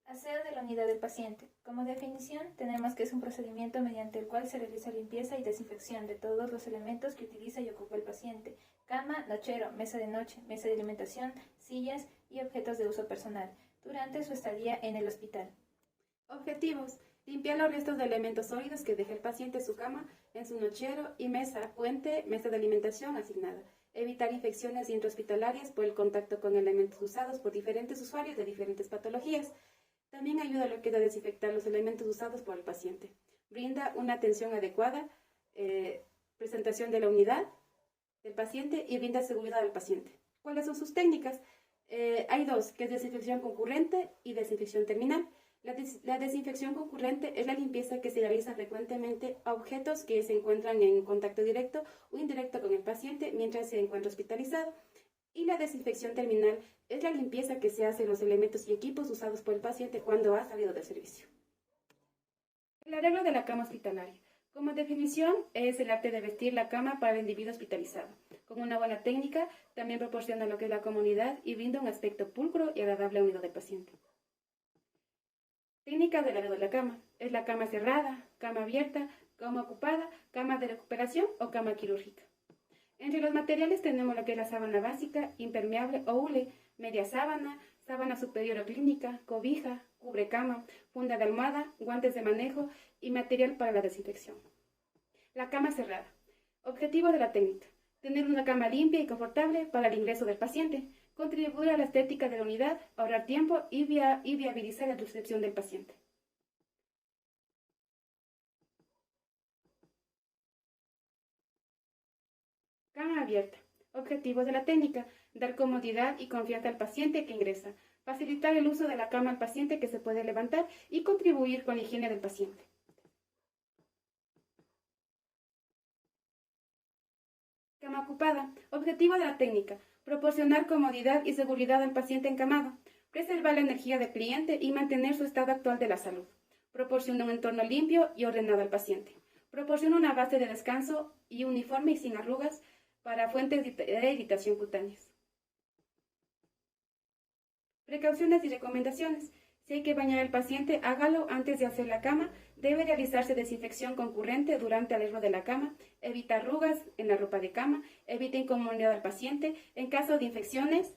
Aseo de la unidad del paciente. Como definición, tenemos que es un procedimiento mediante el cual se realiza limpieza y desinfección de todos los elementos que utiliza y ocupa el paciente: cama, nochero, mesa de noche, mesa de alimentación, sillas y objetos de uso personal, durante su estadía en el hospital. Objetivos: limpiar los restos de elementos sólidos que deja el paciente en su cama, en su nochero y mesa, puente, mesa de alimentación asignada. Evitar infecciones intrahospitalarias por el contacto con elementos usados por diferentes usuarios de diferentes patologías. También ayuda a lo que es a desinfectar los elementos usados por el paciente. Brinda una atención adecuada, presentación de la unidad del paciente y brinda seguridad al paciente. ¿Cuáles son sus técnicas? Hay dos, que es desinfección concurrente y desinfección terminal. La desinfección concurrente es la limpieza que se realiza frecuentemente a objetos que se encuentran en contacto directo o indirecto con el paciente mientras se encuentra hospitalizado. Y la desinfección terminal es la limpieza que se hace en los elementos y equipos usados por el paciente cuando ha salido del servicio. El arreglo de la cama hospitalaria. Como definición, es el arte de vestir la cama para el individuo hospitalizado. Con una buena técnica, también proporciona lo que es la comodidad y brinda un aspecto pulcro y agradable a la unidad del paciente. Técnica del arreglo de la cama. Es la cama cerrada, cama abierta, cama ocupada, cama de recuperación o cama quirúrgica. Entre los materiales tenemos lo que es la sábana básica, impermeable o hule, media sábana, sábana superior o clínica, cobija, cubrecama, funda de almohada, guantes de manejo y material para la desinfección. La cama cerrada. Objetivo de la técnica: tener una cama limpia y confortable para el ingreso del paciente, contribuir a la estética de la unidad, ahorrar tiempo y viabilizar la recepción del paciente. Cama abierta. Objetivos de la técnica: dar comodidad y confianza al paciente que ingresa, facilitar el uso de la cama al paciente que se puede levantar y contribuir con la higiene del paciente. Cama ocupada. Objetivo de la técnica: proporcionar comodidad y seguridad al paciente encamado, preservar la energía del cliente y mantener su estado actual de la salud. Proporciona un entorno limpio y ordenado al paciente. Proporciona una base de descanso y uniforme y sin arrugas para fuentes de irritación cutáneas. Precauciones y recomendaciones. Si hay que bañar al paciente, hágalo antes de hacer la cama. Debe realizarse desinfección concurrente durante el arreglo de la cama. Evita arrugas en la ropa de cama. Evita incomodidad al paciente. En caso de infecciones,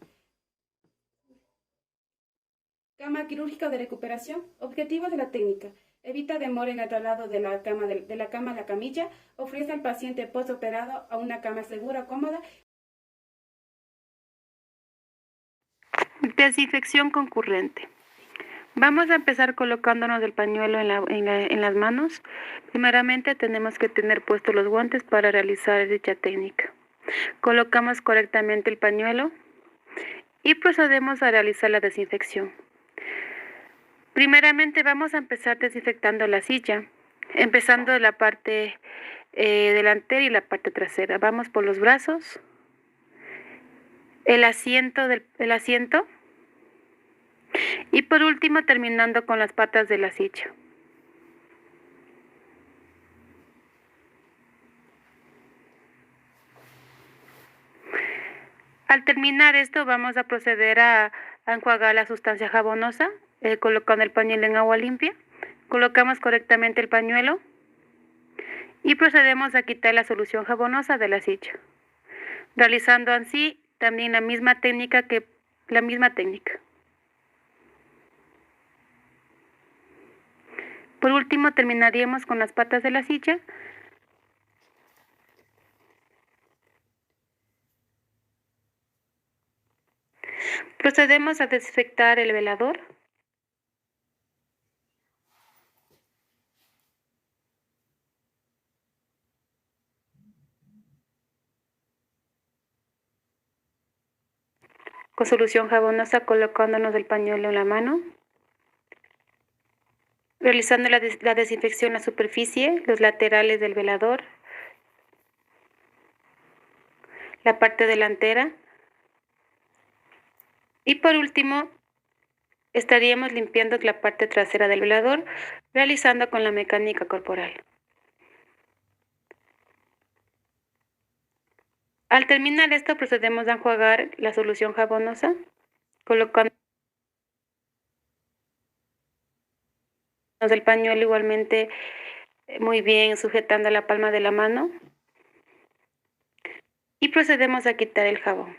cama quirúrgica o de recuperación. Objetivos de la técnica: evita demora en el traslado de la cama a la camilla. Ofrece al paciente postoperado a una cama segura, cómoda. Desinfección concurrente. Vamos a empezar colocándonos el pañuelo en las manos. Primeramente tenemos que tener puestos los guantes para realizar dicha técnica. Colocamos correctamente el pañuelo y procedemos a realizar la desinfección. Primeramente vamos a empezar desinfectando la silla, empezando de la parte delantera y la parte trasera. Vamos por los brazos, el asiento y por último terminando con las patas de la silla. Al terminar esto vamos a proceder a enjuagar la sustancia jabonosa, colocando el pañuelo en agua limpia. Colocamos correctamente el pañuelo y procedemos a quitar la solución jabonosa de la silla, realizando así también la misma técnica. Por último terminaríamos con las patas de la silla. Procedemos a desinfectar el velador. Con solución jabonosa, colocándonos el pañuelo en la mano, realizando la desinfección en la superficie, los laterales del velador, la parte delantera y por último estaríamos limpiando la parte trasera del velador, realizando con la mecánica corporal. Al terminar esto procedemos a enjuagar la solución jabonosa, colocando Colocamos el pañuelo igualmente muy bien sujetando la palma de la mano y procedemos a quitar el jabón.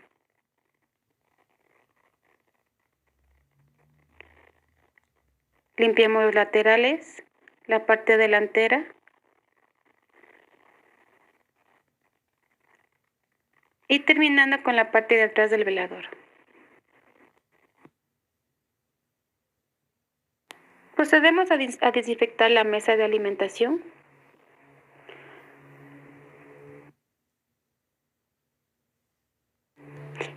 Limpiamos los laterales, la parte delantera y terminando con la parte de atrás del velador. Procedemos a desinfectar la mesa de alimentación.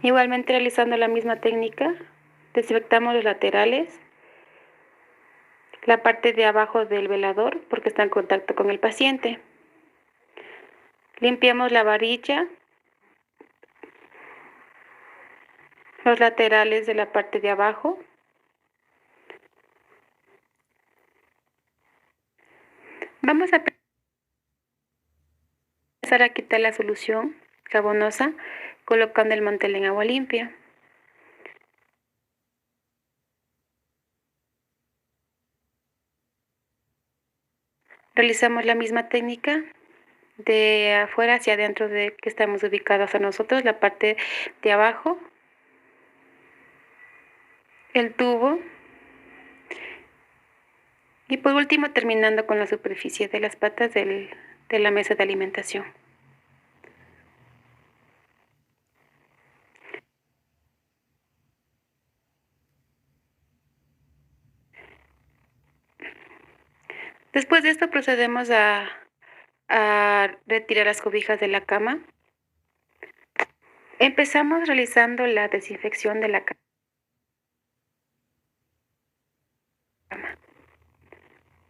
Igualmente realizando la misma técnica, desinfectamos los laterales, la parte de abajo del velador porque está en contacto con el paciente. Limpiamos la varilla, los laterales de la parte de abajo. Vamos a empezar a quitar la solución jabonosa colocando el mantel en agua limpia. Realizamos la misma técnica de afuera hacia adentro de que estamos ubicados a nosotros, la parte de abajo, el tubo y por último terminando con la superficie de las patas de la mesa de alimentación. Después de esto procedemos a retirar las cobijas de la cama. Empezamos realizando la desinfección de la cama.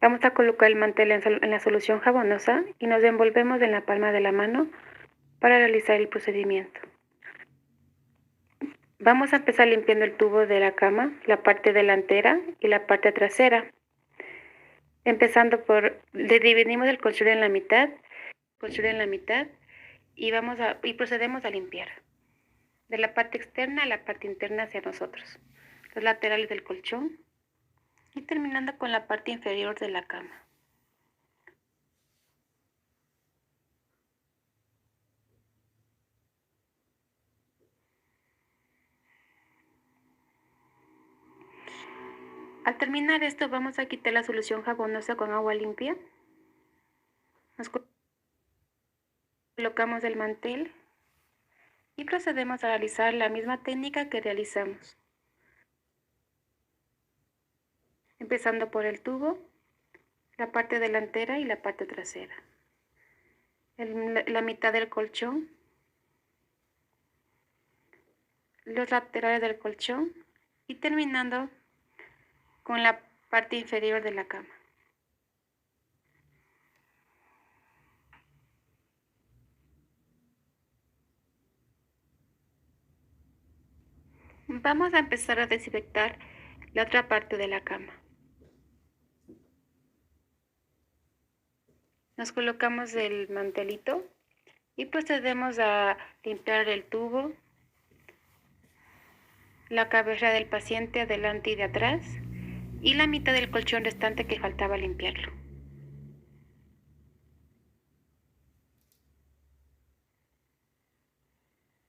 Vamos a colocar el mantel en la solución jabonosa y nos envolvemos en la palma de la mano para realizar el procedimiento. Vamos a empezar limpiando el tubo de la cama, la parte delantera y la parte trasera. Empezando le dividimos el colchón en la mitad y procedemos a limpiar de la parte externa a la parte interna hacia nosotros, los laterales del colchón y terminando con la parte inferior de la cama. Al terminar esto vamos a quitar la solución jabonosa con agua limpia. Nos colocamos el mantel y procedemos a realizar la misma técnica que realizamos. Empezando por el tubo, la parte delantera y la parte trasera. La mitad del colchón, los laterales del colchón y terminando con la parte inferior de la cama. Vamos a empezar a desinfectar la otra parte de la cama. Nos colocamos el mantelito y procedemos a limpiar el tubo, la cabeza del paciente adelante y de atrás y la mitad del colchón restante que faltaba limpiarlo.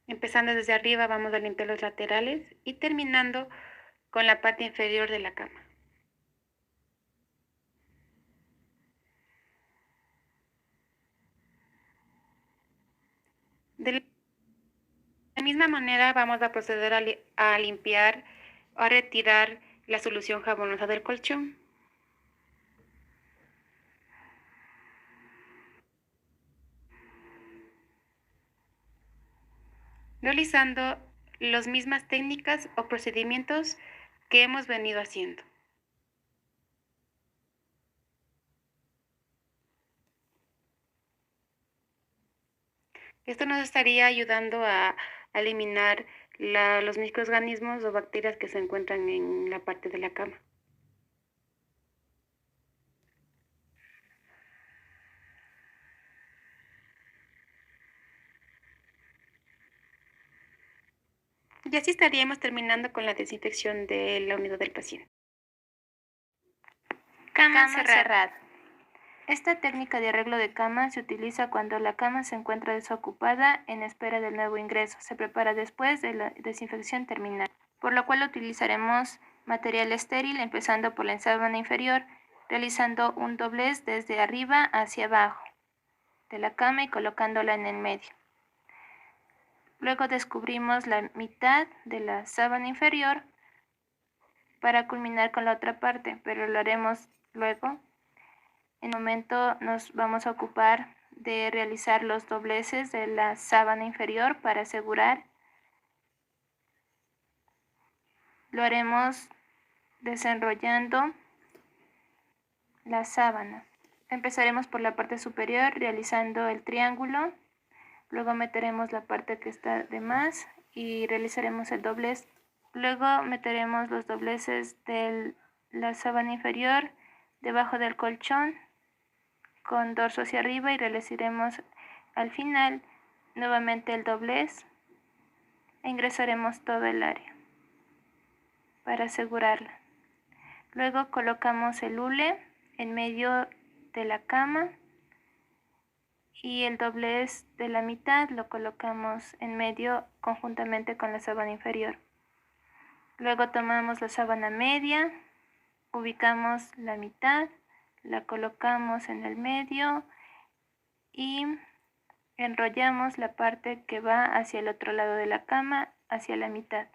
Empezando desde arriba vamos a limpiar los laterales y terminando con la parte inferior de la cama. De la misma manera vamos a proceder a limpiar o a retirar la solución jabonosa del colchón. Realizando las mismas técnicas o procedimientos que hemos venido haciendo. Esto nos estaría ayudando a eliminar los microorganismos o bacterias que se encuentran en la parte de la cama. Y así estaríamos terminando con la desinfección de la unidad del paciente. Cama encerrada. Esta técnica de arreglo de cama se utiliza cuando la cama se encuentra desocupada en espera del nuevo ingreso. Se prepara después de la desinfección terminal, por lo cual utilizaremos material estéril empezando por la sábana inferior, realizando un doblez desde arriba hacia abajo de la cama y colocándola en el medio. Luego descubrimos la mitad de la sábana inferior para culminar con la otra parte, pero lo haremos luego. En el momento nos vamos a ocupar de realizar los dobleces de la sábana inferior para asegurar. Lo haremos desenrollando la sábana. Empezaremos por la parte superior realizando el triángulo, luego meteremos la parte que está de más y realizaremos el doblez. Luego meteremos los dobleces de la sábana inferior debajo del colchón con dorso hacia arriba y realizaremos al final nuevamente el doblez e ingresaremos todo el área para asegurarla. Luego colocamos el hule en medio de la cama y el doblez de la mitad lo colocamos en medio conjuntamente con la sábana inferior. Luego tomamos la sábana media, ubicamos la mitad, la colocamos en el medio y enrollamos la parte que va hacia el otro lado de la cama, hacia la mitad.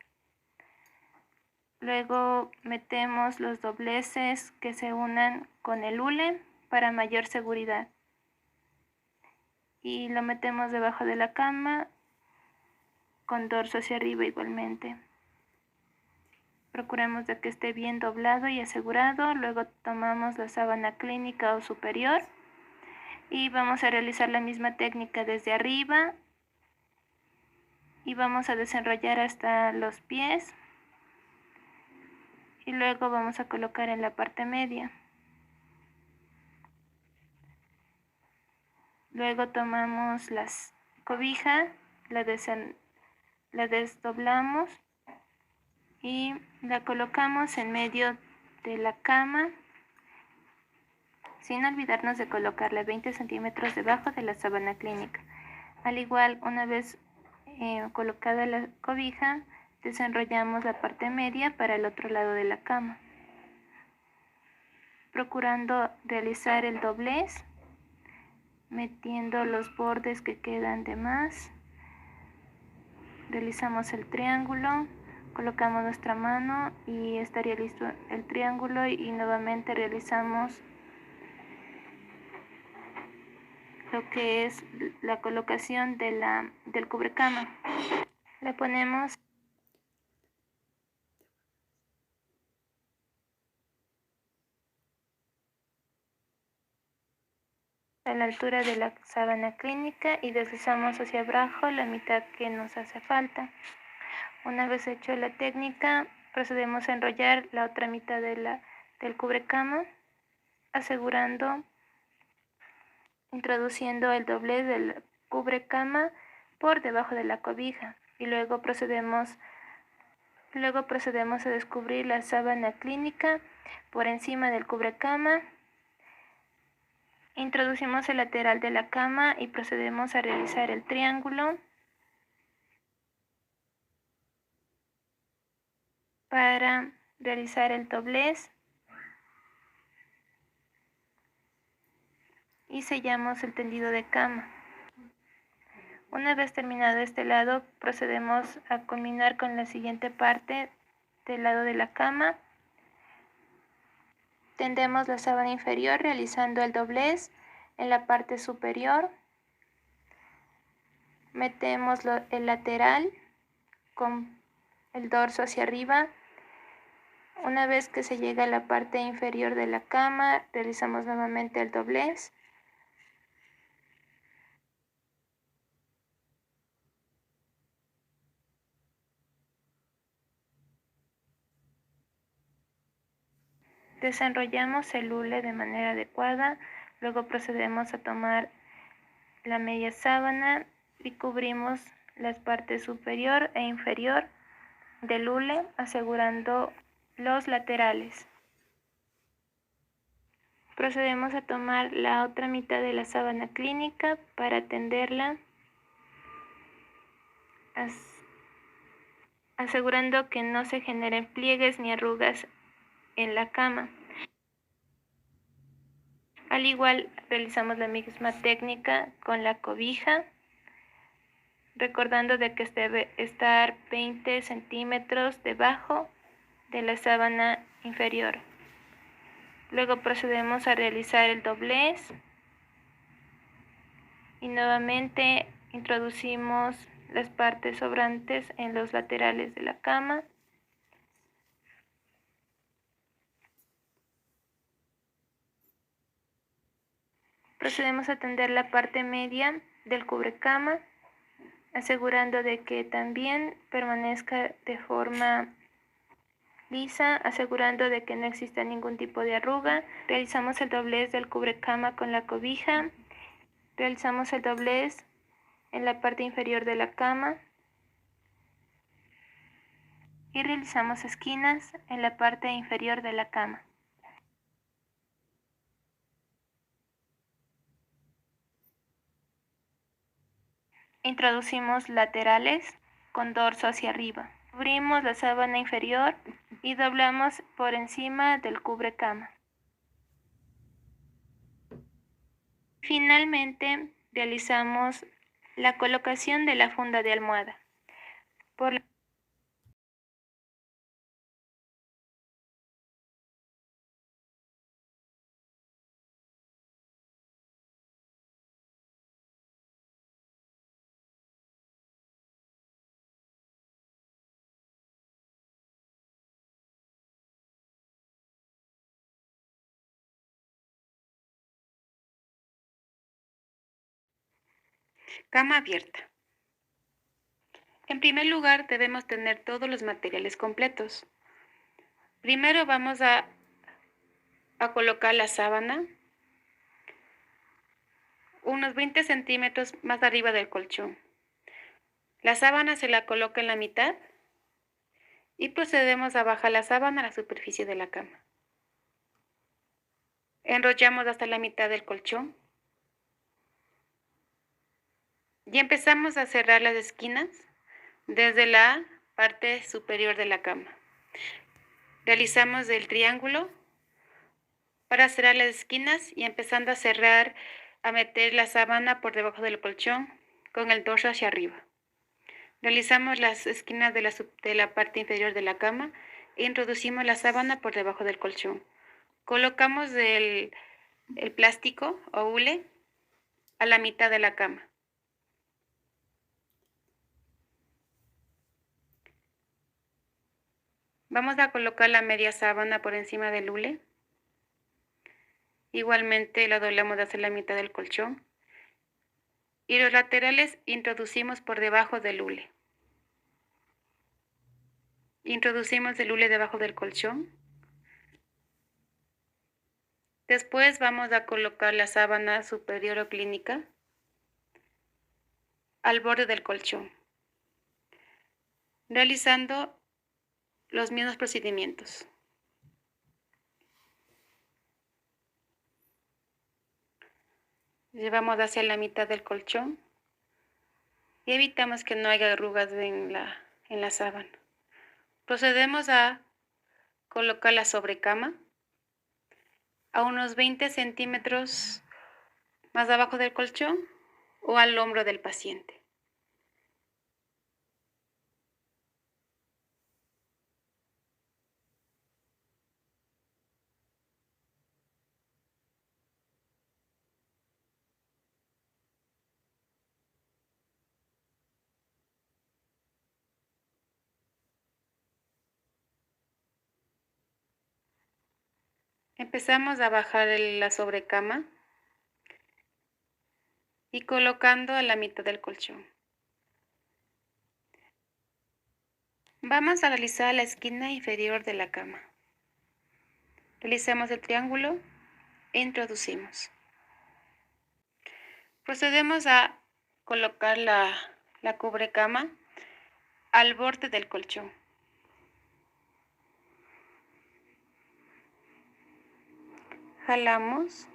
Luego metemos los dobleces que se unan con el hule para mayor seguridad. Y lo metemos debajo de la cama con dorso hacia arriba igualmente. Procuremos de que esté bien doblado y asegurado. Luego tomamos la sábana clínica o superior y vamos a realizar la misma técnica desde arriba y vamos a desenrollar hasta los pies y luego vamos a colocar en la parte media. Luego tomamos la cobija, la desdoblamos y la colocamos en medio de la cama, sin olvidarnos de colocarla 20 centímetros debajo de la sábana clínica. Al igual, una vez colocada la cobija, desenrollamos la parte media para el otro lado de la cama, procurando realizar el doblez, metiendo los bordes que quedan de más. Realizamos el triángulo, colocamos nuestra mano y estaría listo el triángulo y nuevamente realizamos lo que es la colocación del cubrecama. Le ponemos a la altura de la sábana clínica y deslizamos hacia abajo la mitad que nos hace falta. Una vez hecho la técnica, procedemos a enrollar la otra mitad del cubrecama, introduciendo el doblez del cubrecama por debajo de la cobija y luego procedemos a descubrir la sábana clínica por encima del cubrecama. Introducimos el lateral de la cama y procedemos a realizar el triángulo para realizar el doblez y sellamos el tendido de cama. Una vez terminado este lado, procedemos a culminar con la siguiente parte del lado de la cama. Tendemos la sábana inferior realizando el doblez en la parte superior. Metemos el lateral con el dorso hacia arriba. Una vez que se llega a la parte inferior de la cama, realizamos nuevamente el doblez. Desenrollamos el hule de manera adecuada, luego procedemos a tomar la media sábana y cubrimos las partes superior e inferior del hule, asegurando los laterales. Procedemos a tomar la otra mitad de la sábana clínica para tenderla, asegurando que no se generen pliegues ni arrugas en la cama. Al igual, realizamos la misma técnica con la cobija, recordando de que debe estar 20 centímetros debajo de la sábana inferior. Luego procedemos a realizar el doblez y nuevamente introducimos las partes sobrantes en los laterales de la cama. Procedemos a tender la parte media del cubrecama, asegurando de que también permanezca de forma lisa, asegurando de que no exista ningún tipo de arruga. Realizamos el doblez del cubrecama con la cobija. Realizamos el doblez en la parte inferior de la cama y realizamos esquinas en la parte inferior de la cama. Introducimos laterales con dorso hacia arriba. Cubrimos la sábana inferior y doblamos por encima del cubrecama. Finalmente, realizamos la colocación de la funda de almohada. Por la Cama abierta. En primer lugar, debemos tener todos los materiales completos. Primero vamos a colocar la sábana unos 20 centímetros más arriba del colchón. La sábana se la coloca en la mitad y procedemos a bajar la sábana a la superficie de la cama. Enrollamos hasta la mitad del colchón y empezamos a cerrar las esquinas desde la parte superior de la cama. Realizamos el triángulo para cerrar las esquinas y empezando a cerrar, a meter la sábana por debajo del colchón con el dorso hacia arriba. Realizamos las esquinas de la parte inferior de la cama e introducimos la sábana por debajo del colchón. Colocamos el plástico o hule a la mitad de la cama. Vamos a colocar la media sábana por encima del hule. Igualmente la doblamos hacia la mitad del colchón. Y los laterales introducimos por debajo del hule. Introducimos el hule debajo del colchón. Después vamos a colocar la sábana superior o clínica al borde del colchón, realizando los mismos procedimientos. Llevamos hacia la mitad del colchón y evitamos que no haya arrugas en la sábana. Procedemos a colocar la sobrecama a unos 20 centímetros más abajo del colchón o al hombro del paciente. Empezamos a bajar la sobrecama y colocando a la mitad del colchón. Vamos a realizar la esquina inferior de la cama. Realizamos el triángulo e introducimos. Procedemos a colocar la cubrecama al borde del colchón. jalamos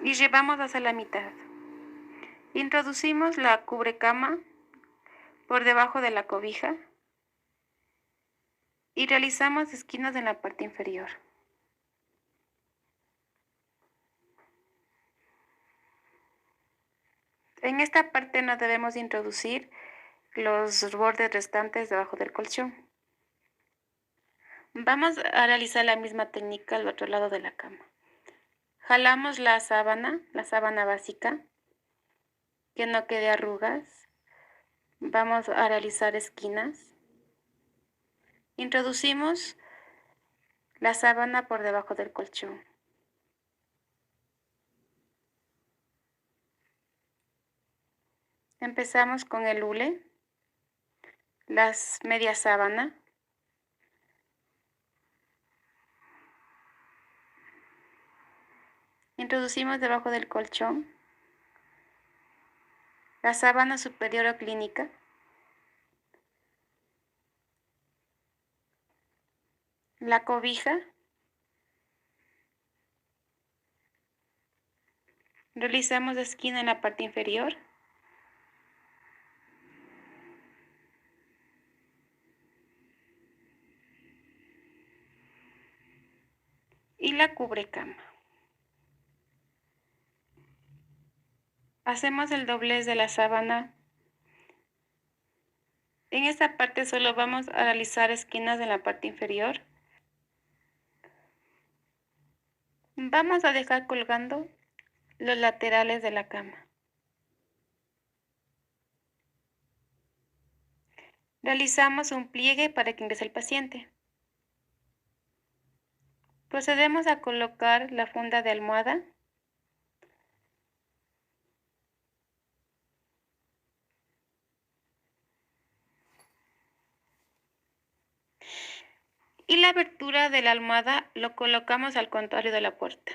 y llevamos hacia la mitad. Introducimos la cubrecama por debajo de la cobija y realizamos esquinas en la parte inferior. En esta parte no debemos introducir los bordes restantes debajo del colchón. Vamos a realizar la misma técnica al otro lado de la cama. Jalamos la sábana básica, que no quede arrugas. Vamos a realizar esquinas. Introducimos la sábana por debajo del colchón. Empezamos con el hule, las media sábana. Introducimos debajo del colchón la sábana superior o clínica. La cobija. Realizamos esquina en la parte inferior. Y la cubrecama. Hacemos el doblez de la sábana. En esta parte solo vamos a realizar esquinas en la parte inferior. Vamos a dejar colgando los laterales de la cama. Realizamos un pliegue para que ingrese el paciente. Procedemos a colocar la funda de almohada. Y la abertura de la almohada lo colocamos al contrario de la puerta.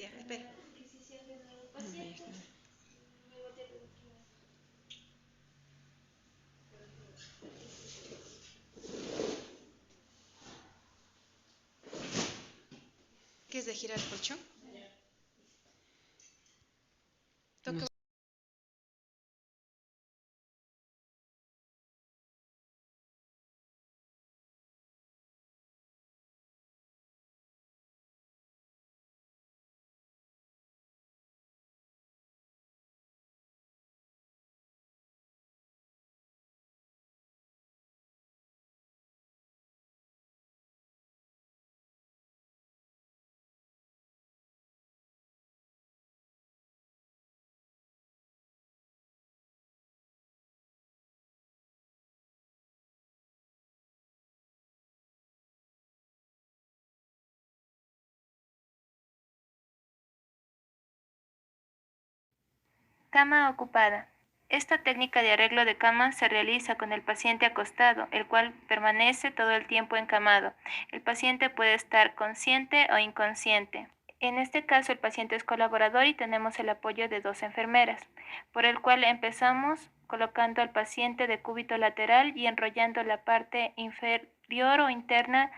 Ya, espera. Adquisición de nuevos Ahí pacientes, está. nuevo tiempo. ¿Qué es de girar el colchón? Toca. Cama ocupada. Esta técnica de arreglo de cama se realiza con el paciente acostado, el cual permanece todo el tiempo encamado. El paciente puede estar consciente o inconsciente. En este caso, el paciente es colaborador y tenemos el apoyo de 2 enfermeras, por el cual empezamos colocando al paciente de cúbito lateral y enrollando la parte inferior o interna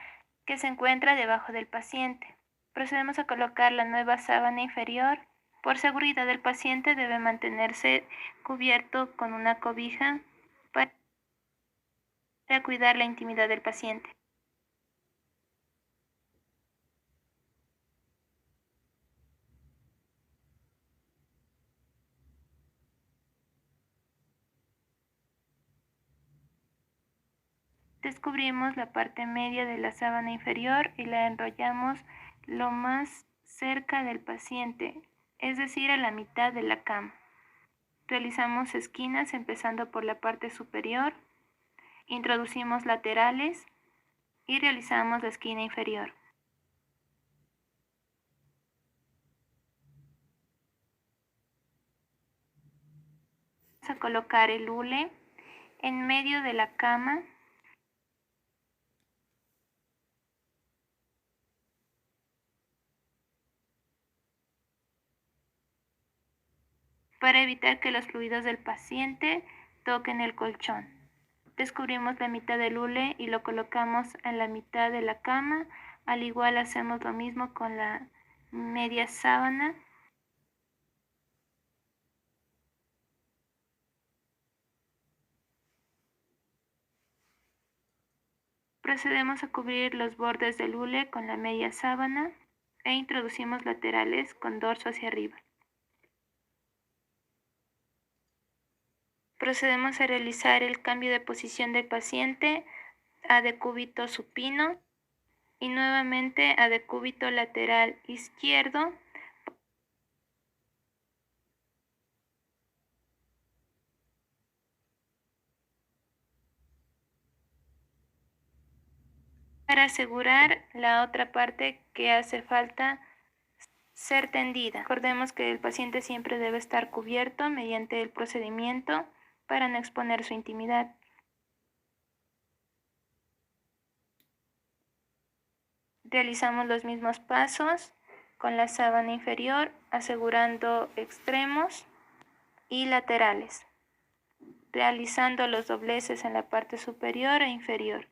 que se encuentra debajo del paciente. Procedemos a colocar la nueva sábana inferior. Por seguridad del paciente debe mantenerse cubierto con una cobija para cuidar la intimidad del paciente. Descubrimos la parte media de la sábana inferior y la enrollamos lo más cerca del paciente, es decir, a la mitad de la cama. Realizamos esquinas empezando por la parte superior, introducimos laterales y realizamos la esquina inferior. Vamos a colocar el hule en medio de la cama para evitar que los fluidos del paciente toquen el colchón. Descubrimos la mitad del hule y lo colocamos en la mitad de la cama. Al igual hacemos lo mismo con la media sábana. Procedemos a cubrir los bordes del hule con la media sábana e introducimos laterales con dorso hacia arriba. Procedemos a realizar el cambio de posición del paciente a decúbito supino y nuevamente a decúbito lateral izquierdo para asegurar la otra parte que hace falta ser tendida. Recordemos que el paciente siempre debe estar cubierto mediante el procedimiento para no exponer su intimidad. Realizamos los mismos pasos con la sábana inferior, asegurando extremos y laterales, realizando los dobleces en la parte superior e inferior.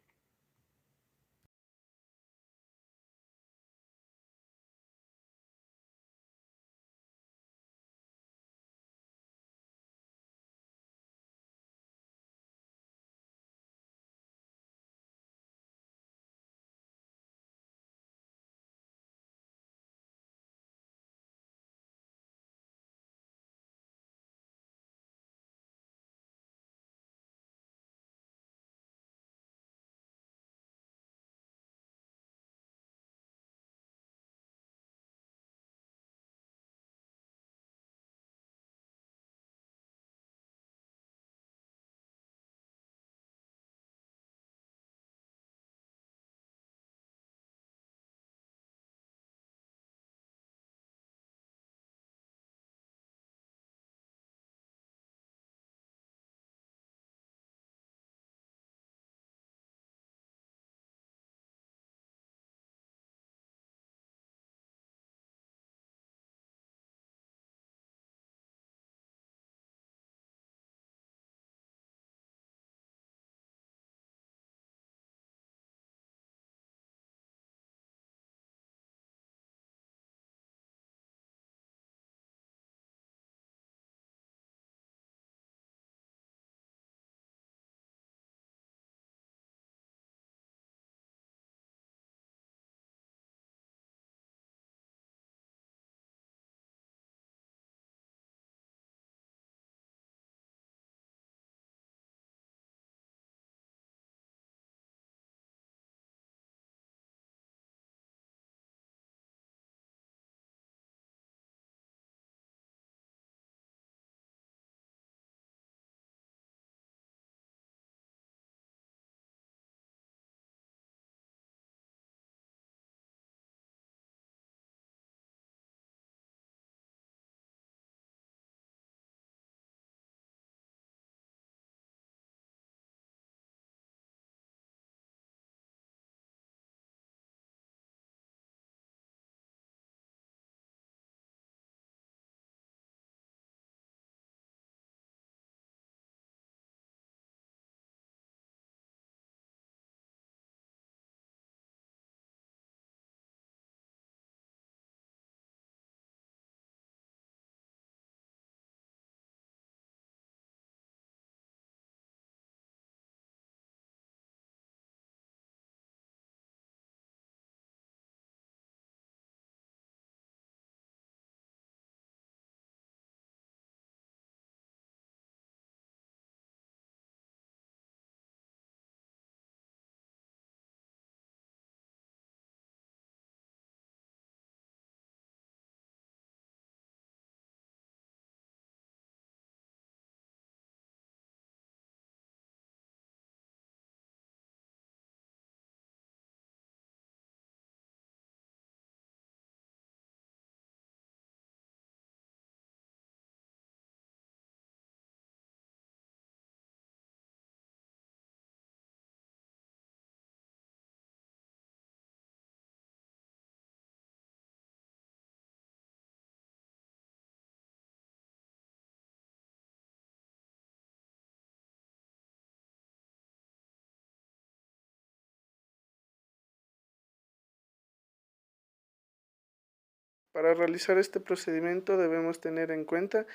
Para realizar este procedimiento debemos tener en cuenta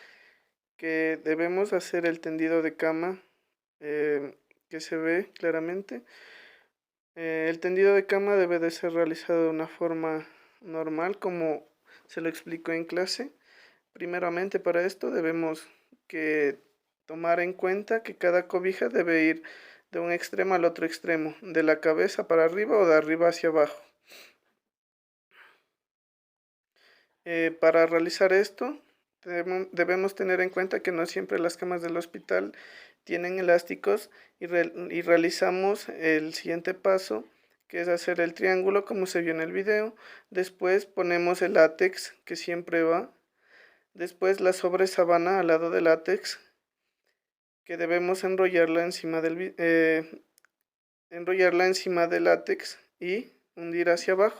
que debemos hacer el tendido de cama que se ve claramente. El tendido de cama debe de ser realizado de una forma normal, como se lo explicó en clase. Primeramente, para esto debemos tomar en cuenta que cada cobija debe ir de un extremo al otro extremo, de la cabeza para arriba o de arriba hacia abajo. Para realizar esto, debemos tener en cuenta que no siempre las camas del hospital tienen elásticos y realizamos el siguiente paso, que es hacer el triángulo como se vio en el video. Después ponemos el látex, que siempre va. Después la sobresabana al lado del látex, que debemos enrollarla encima del látex y hundir hacia abajo.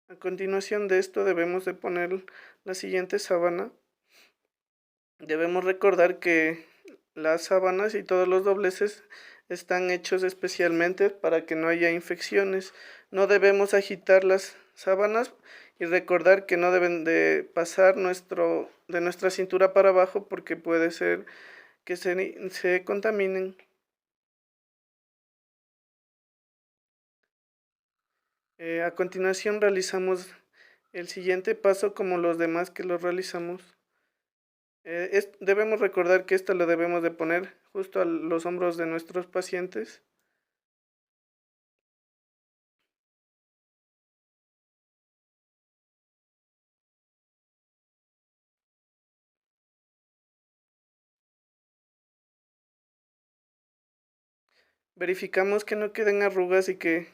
A continuación de esto debemos de poner la siguiente sábana. Debemos recordar que las sábanas y todos los dobleces están hechos especialmente para que no haya infecciones. No debemos agitar las sábanas y recordar que no deben de pasar de nuestra cintura para abajo porque puede ser que se contaminen. A continuación realizamos el siguiente paso como los demás que lo realizamos. Debemos recordar que esto lo debemos de poner justo a los hombros de nuestros pacientes. Verificamos que no queden arrugas y que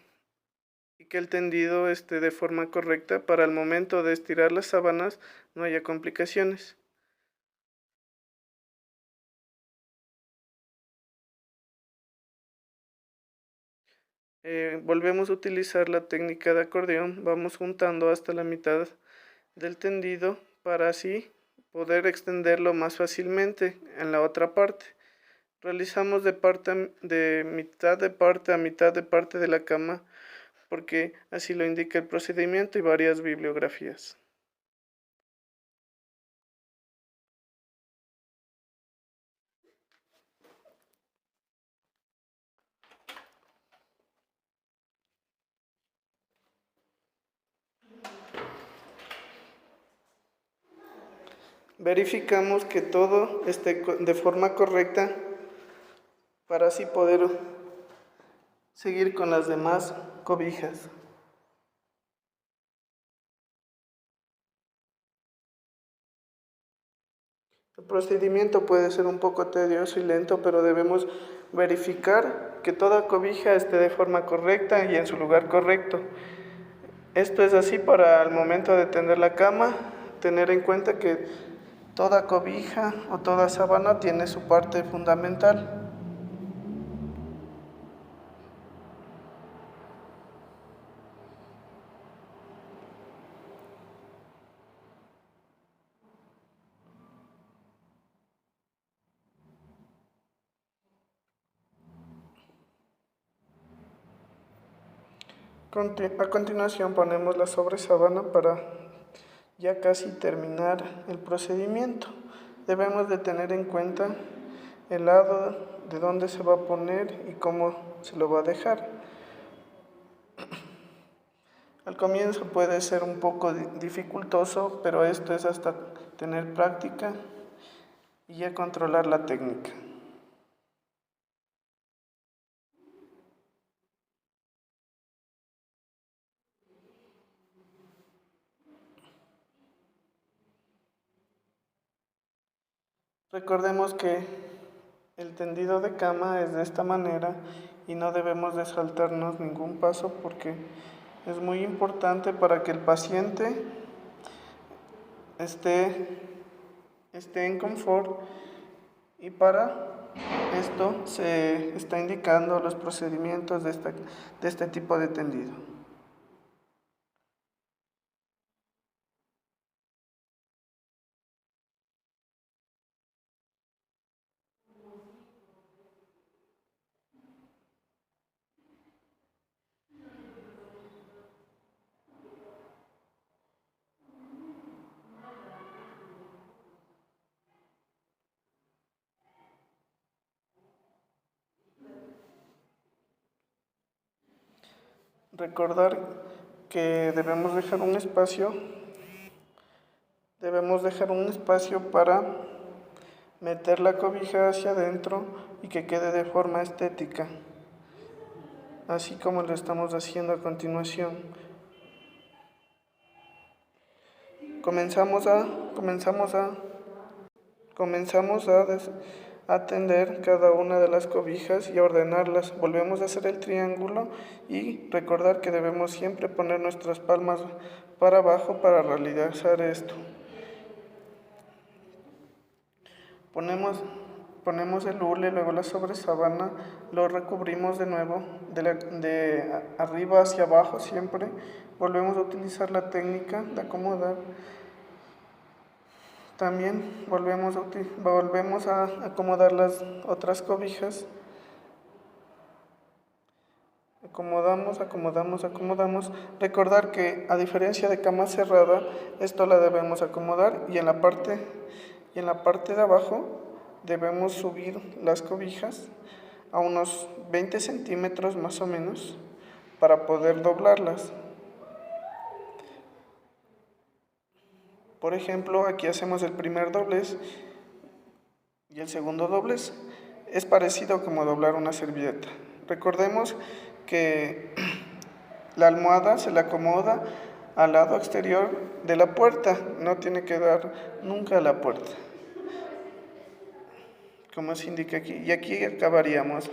el tendido esté de forma correcta para el momento de estirar las sábanas no haya complicaciones. Volvemos a utilizar la técnica de acordeón, vamos juntando hasta la mitad del tendido para así poder extenderlo más fácilmente en la otra parte. Realizamos de mitad de parte a mitad de parte de la cama porque así lo indica el procedimiento y varias bibliografías. Verificamos que todo esté de forma correcta para así poder seguir con las demás cobijas. El procedimiento puede ser un poco tedioso y lento, pero debemos verificar que toda cobija esté de forma correcta y en su lugar correcto. Esto es así para el momento de tender la cama, tener en cuenta que toda cobija o toda sábana tiene su parte fundamental. A continuación ponemos la sobresábana para ya casi terminar el procedimiento. Debemos de tener en cuenta el lado de donde se va a poner y cómo se lo va a dejar. Al comienzo puede ser un poco dificultoso, pero esto es hasta tener práctica y ya controlar la técnica. Recordemos que el tendido de cama es de esta manera y no debemos de saltarnos ningún paso porque es muy importante para que el paciente esté en confort y para esto se está indicando los procedimientos de este tipo de tendido. Recordar que debemos dejar un espacio para meter la cobija hacia adentro y que quede de forma estética, así como lo estamos haciendo a continuación. Comenzamos a tender cada una de las cobijas y a ordenarlas. Volvemos a hacer el triángulo y recordar que debemos siempre poner nuestras palmas para abajo para realizar esto. Ponemos el hule, luego la sobresábana, lo recubrimos de nuevo, de arriba hacia abajo siempre. Volvemos a utilizar la técnica de acomodar. También volvemos a acomodar las otras cobijas. Acomodamos. Recordar que a diferencia de cama cerrada, esto la debemos acomodar y en la parte de abajo debemos subir las cobijas a unos 20 centímetros más o menos para poder doblarlas. Por ejemplo, aquí hacemos el primer doblez y el segundo doblez. Es parecido como doblar una servilleta. Recordemos que la almohada se le acomoda al lado exterior de la puerta, no tiene que dar nunca a la puerta, como se indica aquí. Y aquí acabaríamos.